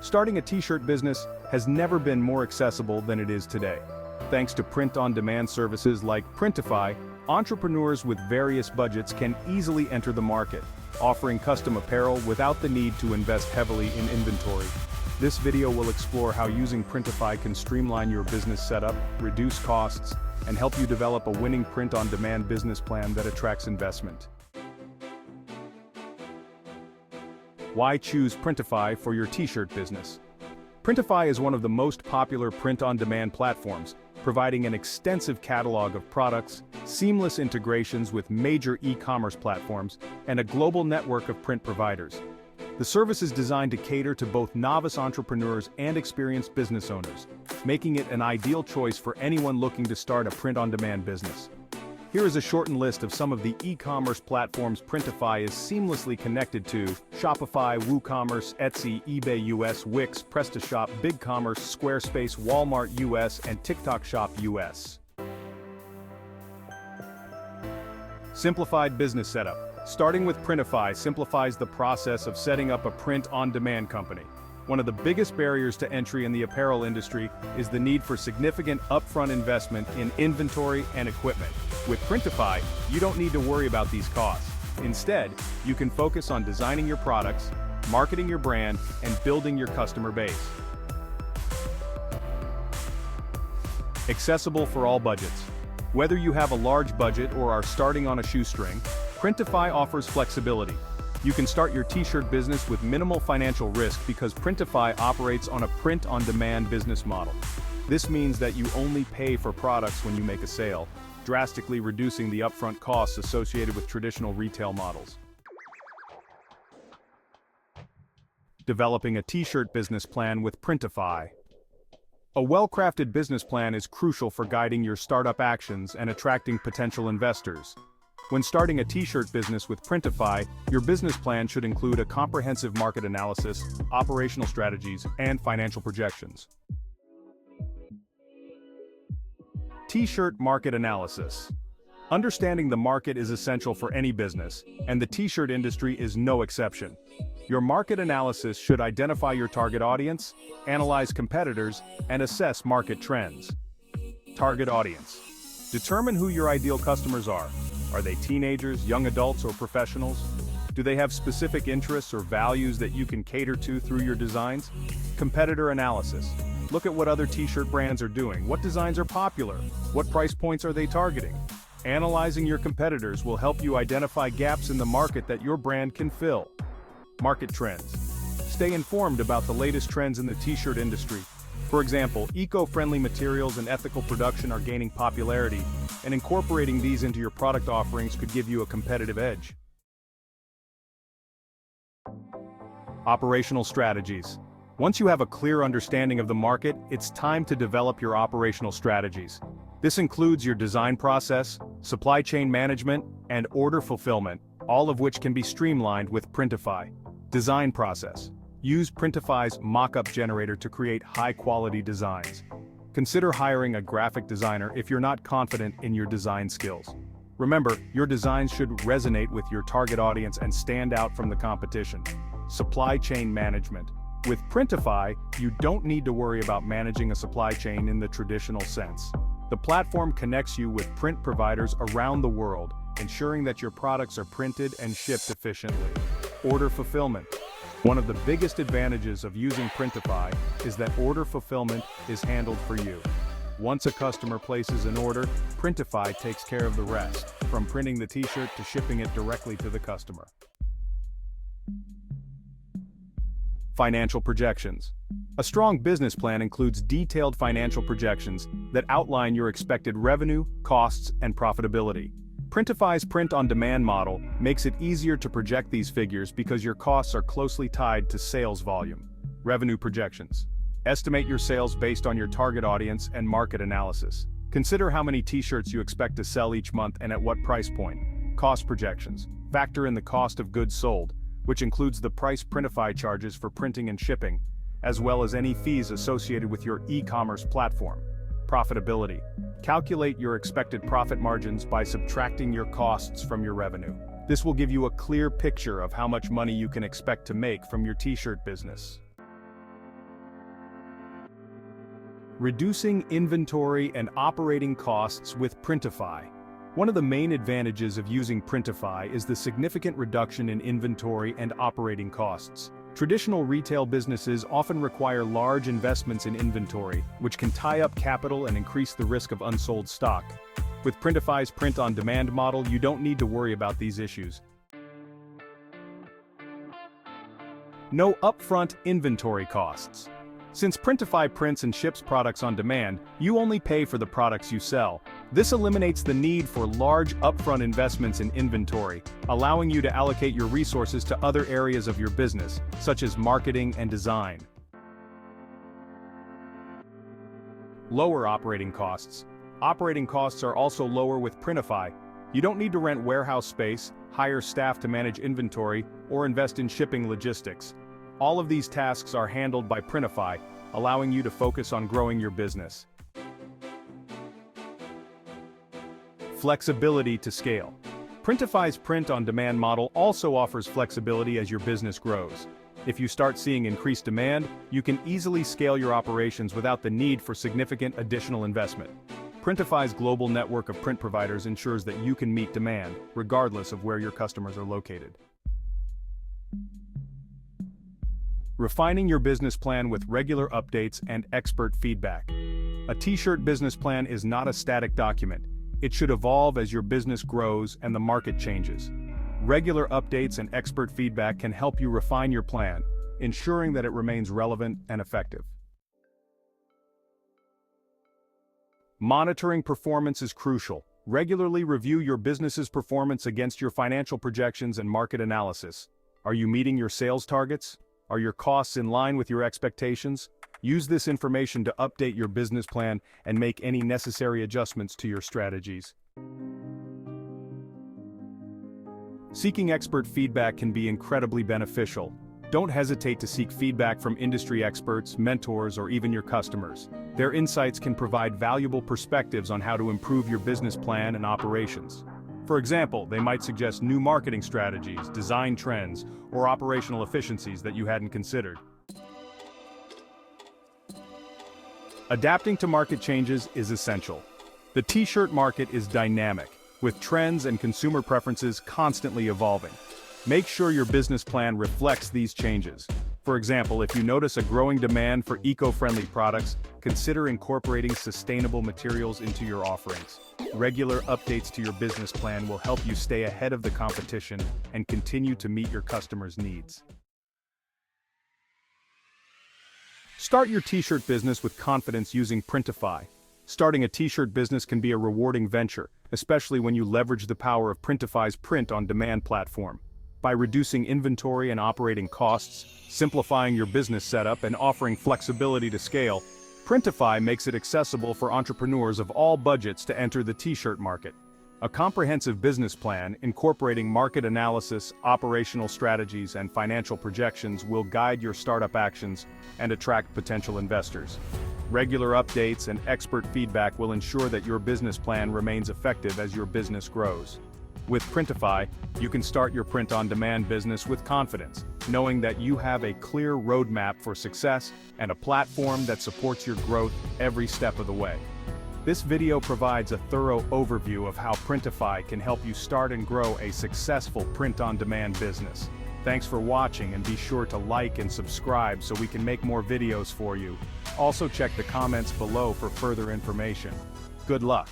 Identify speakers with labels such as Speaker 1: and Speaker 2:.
Speaker 1: Starting a t-shirt business has never been more accessible than it is today. Thanks to print-on-demand services like Printify, entrepreneurs with various budgets can easily enter the market, offering custom apparel without the need to invest heavily in inventory. This video will explore how using Printify can streamline your business setup, reduce costs, and help you develop a winning print-on-demand business plan that attracts investment. Why choose Printify for your t-shirt business? Printify is one of the most popular print-on-demand platforms, providing an extensive catalog of products, seamless integrations with major e-commerce platforms, and a global network of print providers. The service is designed to cater to both novice entrepreneurs and experienced business owners, making it an ideal choice for anyone looking to start a print-on-demand business. Here is a shortened list of some of the e-commerce platforms Printify is seamlessly connected to: Shopify, WooCommerce, Etsy, eBay US, Wix, PrestaShop, BigCommerce, Squarespace, Walmart US, and TikTok Shop US. Simplified business setup. Starting with Printify simplifies the process of setting up a print-on-demand company. One of the biggest barriers to entry in the apparel industry is the need for significant upfront investment in inventory and equipment. With Printify, you don't need to worry about these costs. Instead, you can focus on designing your products, marketing your brand, and building your customer base. Accessible for all budgets. Whether you have a large budget or are starting on a shoestring, Printify offers flexibility. You can start your t-shirt business with minimal financial risk because Printify operates on a print-on-demand business model. This means that you only pay for products when you make a sale, drastically reducing the upfront costs associated with traditional retail models. Developing a t-shirt business plan with Printify. A well-crafted business plan is crucial for guiding your startup actions and attracting potential investors. When starting a t-shirt business with Printify, your business plan should include a comprehensive market analysis, operational strategies, and financial projections. T-shirt market analysis. Understanding the market is essential for any business, and the t-shirt industry is no exception. Your market analysis should identify your target audience, analyze competitors, and assess market trends. Target audience. Determine who your ideal customers are. Are they teenagers, young adults, or professionals? Do they have specific interests or values that you can cater to through your designs? Competitor analysis. Look at what other t-shirt brands are doing. What designs are popular? What price points are they targeting? Analyzing your competitors will help you identify gaps in the market that your brand can fill. Market trends. Stay informed about the latest trends in the t-shirt industry. For example, eco-friendly materials and ethical production are gaining popularity, and incorporating these into your product offerings could give you a competitive edge. Operational strategies. Once you have a clear understanding of the market, it's time to develop your operational strategies. This includes your design process, supply chain management, and order fulfillment, all of which can be streamlined with Printify. Design process. Use Printify's mock-up generator to create high-quality designs. Consider hiring a graphic designer if you're not confident in your design skills. Remember, your designs should resonate with your target audience and stand out from the competition. Supply chain management. With Printify, you don't need to worry about managing a supply chain in the traditional sense. The platform connects you with print providers around the world, ensuring that your products are printed and shipped efficiently. Order fulfillment. One of the biggest advantages of using Printify is that order fulfillment is handled for you. Once a customer places an order, Printify takes care of the rest, from printing the t-shirt to shipping it directly to the customer. Financial projections. A strong business plan includes detailed financial projections that outline your expected revenue, costs, and profitability. Printify's print-on-demand model makes it easier to project these figures because your costs are closely tied to sales volume. Revenue projections. Estimate your sales based on your target audience and market analysis. Consider how many t-shirts you expect to sell each month and at what price point. Cost projections. Factor in the cost of goods sold, which includes the price Printify charges for printing and shipping, as well as any fees associated with your e-commerce platform. Profitability. Calculate your expected profit margins by subtracting your costs from your revenue. This will give you a clear picture of how much money you can expect to make from your t-shirt business. Reducing inventory and operating costs with Printify. One of the main advantages of using Printify is the significant reduction in inventory and operating costs. Traditional retail businesses often require large investments in inventory, which can tie up capital and increase the risk of unsold stock. With Printify's print-on-demand model, you don't need to worry about these issues. No upfront inventory costs. Since Printify prints and ships products on demand, you only pay for the products you sell. This eliminates the need for large upfront investments in inventory, allowing you to allocate your resources to other areas of your business, such as marketing and design. Lower operating costs. Operating costs are also lower with Printify. You don't need to rent warehouse space, hire staff to manage inventory, or invest in shipping logistics. All of these tasks are handled by Printify, allowing you to focus on growing your business. Flexibility to scale. Printify's print-on-demand model also offers flexibility as your business grows. If you start seeing increased demand, you can easily scale your operations without the need for significant additional investment. Printify's global network of print providers ensures that you can meet demand, regardless of where your customers are located. Refining your business plan with regular updates and expert feedback. A T-shirt business plan is not a static document. It should evolve as your business grows and the market changes. Regular updates and expert feedback can help you refine your plan, ensuring that it remains relevant and effective. Monitoring performance is crucial. Regularly review your business's performance against your financial projections and market analysis. Are you meeting your sales targets? Are your costs in line with your expectations? Use this information to update your business plan and make any necessary adjustments to your strategies. Seeking expert feedback can be incredibly beneficial. Don't hesitate to seek feedback from industry experts, mentors, or even your customers. Their insights can provide valuable perspectives on how to improve your business plan and operations. For example, they might suggest new marketing strategies, design trends, or operational efficiencies that you hadn't considered. Adapting to market changes is essential. The T-shirt market is dynamic, with trends and consumer preferences constantly evolving. Make sure your business plan reflects these changes. For example, if you notice a growing demand for eco-friendly products, consider incorporating sustainable materials into your offerings. Regular updates to your business plan will help you stay ahead of the competition and continue to meet your customers' needs. Start your T-shirt business with confidence using Printify. Starting a T-shirt business can be a rewarding venture, especially when you leverage the power of Printify's print-on-demand platform. By reducing inventory and operating costs, simplifying your business setup, and offering flexibility to scale, Printify makes it accessible for entrepreneurs of all budgets to enter the T-shirt market. A comprehensive business plan, incorporating market analysis, operational strategies, and financial projections will guide your startup actions and attract potential investors. Regular updates and expert feedback will ensure that your business plan remains effective as your business grows. With Printify, you can start your print-on-demand business with confidence, knowing that you have a clear roadmap for success and a platform that supports your growth every step of the way. This video provides a thorough overview of how Printify can help you start and grow a successful print-on-demand business. Thanks for watching, and be sure to like and subscribe so we can make more videos for you. Also check the comments below for further information. Good luck.